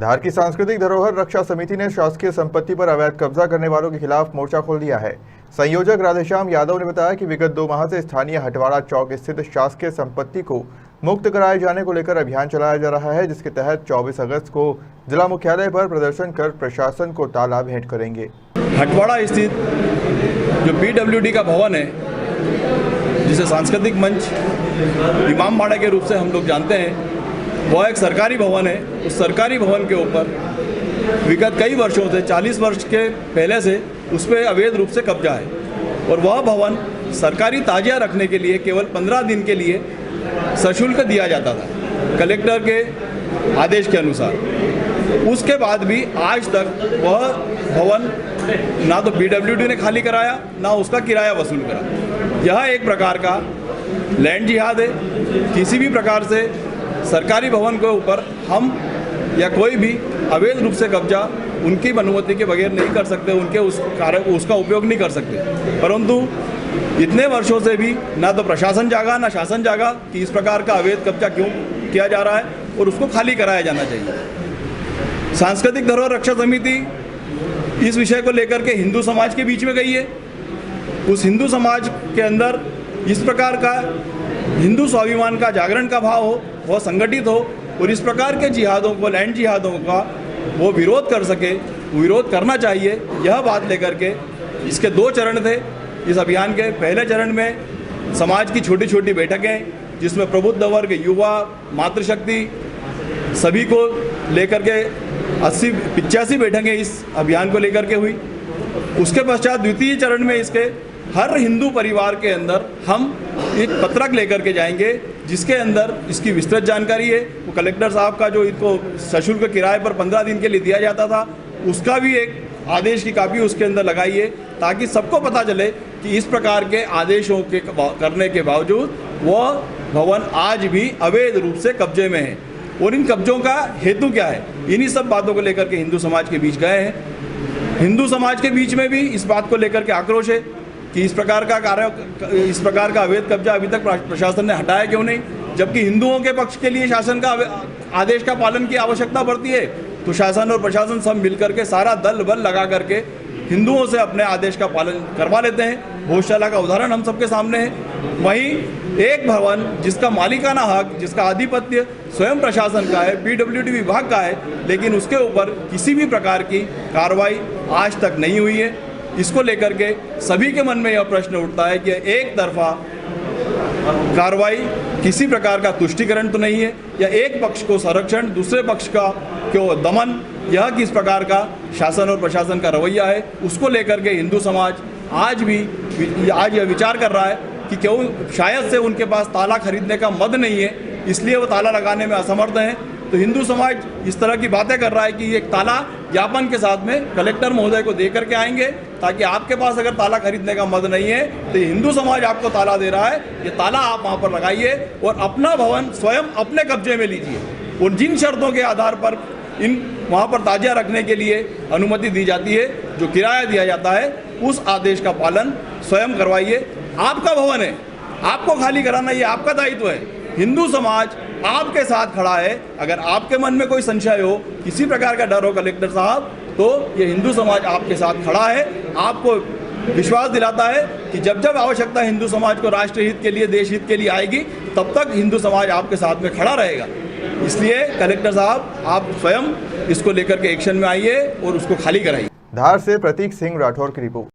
धार की सांस्कृतिक धरोहर रक्षा समिति ने शासकीय संपत्ति पर अवैध कब्जा करने वालों के खिलाफ मोर्चा खोल दिया है। संयोजक राधेश्याम यादव ने बताया कि विगत 2 माह से स्थानीय हटवाड़ा चौक स्थित शासकीय संपत्ति को मुक्त कराए जाने को लेकर अभियान चलाया जा रहा है, जिसके तहत 24 अगस्त को जिला मुख्यालय पर प्रदर्शन कर प्रशासन को ताला भेंट करेंगे। हटवाड़ा स्थित जो PWD का भवन है, जिसे सांस्कृतिक मंच इमाम बाड़ा के रूप से हम लोग जानते हैं, वह एक सरकारी भवन है। उस सरकारी भवन के ऊपर विगत कई वर्षों से 40 वर्ष के पहले से उस पर अवैध रूप से कब्जा है और वह भवन सरकारी ताजिया रखने के लिए केवल 15 दिन के लिए सशुल्क दिया जाता था कलेक्टर के आदेश के अनुसार। उसके बाद भी आज तक वह भवन ना तो PWD ने खाली कराया, ना उसका किराया वसूल करा। यह एक प्रकार का लैंड जिहाद है। किसी भी प्रकार से सरकारी भवन के ऊपर हम या कोई भी अवैध रूप से कब्जा उनकी अनुमति के बगैर नहीं कर सकते, उसका उपयोग नहीं कर सकते। परंतु इतने वर्षों से भी ना तो प्रशासन जागा ना शासन जागा कि इस प्रकार का अवैध कब्जा क्यों किया जा रहा है और उसको खाली कराया जाना चाहिए। सांस्कृतिक धरोहर रक्षा समिति इस विषय को लेकर के हिंदू समाज के बीच में गई है। उस हिंदू समाज के अंदर इस प्रकार का हिंदू स्वाभिमान का जागरण का भाव हो, वह संगठित हो और इस प्रकार के जिहादों को, लैंड जिहादों का वो विरोध कर सके, विरोध करना चाहिए। यह बात लेकर के इसके 2 चरण थे इस अभियान के। पहले चरण में समाज की छोटी छोटी बैठकें, जिसमें प्रबुद्ध वर्ग, युवा, मातृशक्ति सभी को लेकर के 80-85 बैठकें इस अभियान को लेकर के हुई। उसके पश्चात द्वितीय चरण में इसके हर हिंदू परिवार के अंदर हम एक पत्रक लेकर के जाएंगे, जिसके अंदर इसकी विस्तृत जानकारी है। वो कलेक्टर साहब का जो इनको सशुल्क किराए पर 15 दिन के लिए दिया जाता था, उसका भी एक आदेश की कापी उसके अंदर लगाइए, ताकि सबको पता चले कि इस प्रकार के आदेशों के करने के बावजूद वह भवन आज भी अवैध रूप से कब्जे में है और इन कब्जों का हेतु क्या है। इन्हीं सब बातों को लेकर के हिंदू समाज के बीच गए हैं। हिंदू समाज के बीच में भी इस बात को लेकर के आक्रोश है कि इस प्रकार का अवैध कब्जा अभी तक प्रशासन ने हटाया क्यों नहीं, जबकि हिंदुओं के पक्ष के लिए शासन का आदेश का पालन की आवश्यकता पड़ती है। तो शासन और प्रशासन सब मिलकर के सारा दल बल लगा करके हिंदुओं से अपने आदेश का पालन करवा लेते हैं। भोजशाला का उदाहरण हम सबके सामने है। वहीं एक भवन जिसका मालिकाना हक, जिसका आधिपत्य स्वयं प्रशासन का है, PWD विभाग का है, लेकिन उसके ऊपर किसी भी प्रकार की कार्रवाई आज तक नहीं हुई है। इसको लेकर के सभी के मन में यह प्रश्न उठता है कि एक तरफा कार्रवाई किसी प्रकार का तुष्टिकरण तो नहीं है, या एक पक्ष को संरक्षण, दूसरे पक्ष का क्यों दमन, यह किस प्रकार का शासन और प्रशासन का रवैया है। उसको लेकर के हिंदू समाज आज यह विचार कर रहा है कि क्यों शायद से उनके पास ताला खरीदने का मद नहीं है, इसलिए वो ताला लगाने में असमर्थ हैं। तो हिंदू समाज इस तरह की बातें कर रहा है कि एक ताला ज्ञापन के साथ में कलेक्टर महोदय को दे करके आएंगे, ताकि आपके पास अगर ताला खरीदने का मद नहीं है तो हिंदू समाज आपको ताला दे रहा है, ये ताला आप वहाँ पर लगाइए और अपना भवन स्वयं अपने कब्जे में लीजिए। और जिन शर्तों के आधार पर इन वहाँ पर ताजिया रखने के लिए अनुमति दी जाती है, जो किराया दिया जाता है, उस आदेश का पालन स्वयं करवाइए। आपका भवन है, आपको खाली कराना ये आपका दायित्व है। हिंदू समाज आपके साथ खड़ा है। अगर आपके मन में कोई संशय हो, किसी प्रकार का डर हो कलेक्टर साहब, तो ये हिंदू समाज आपके साथ खड़ा है। आपको विश्वास दिलाता है कि जब जब आवश्यकता हिंदू समाज को राष्ट्र हित के लिए, देश हित के लिए आएगी, तब तक हिंदू समाज आपके साथ में खड़ा रहेगा। इसलिए कलेक्टर साहब, आप स्वयं इसको लेकर के एक्शन में आइए और उसको खाली कराइए। धार से प्रतीक सिंह राठौर की रिपोर्ट।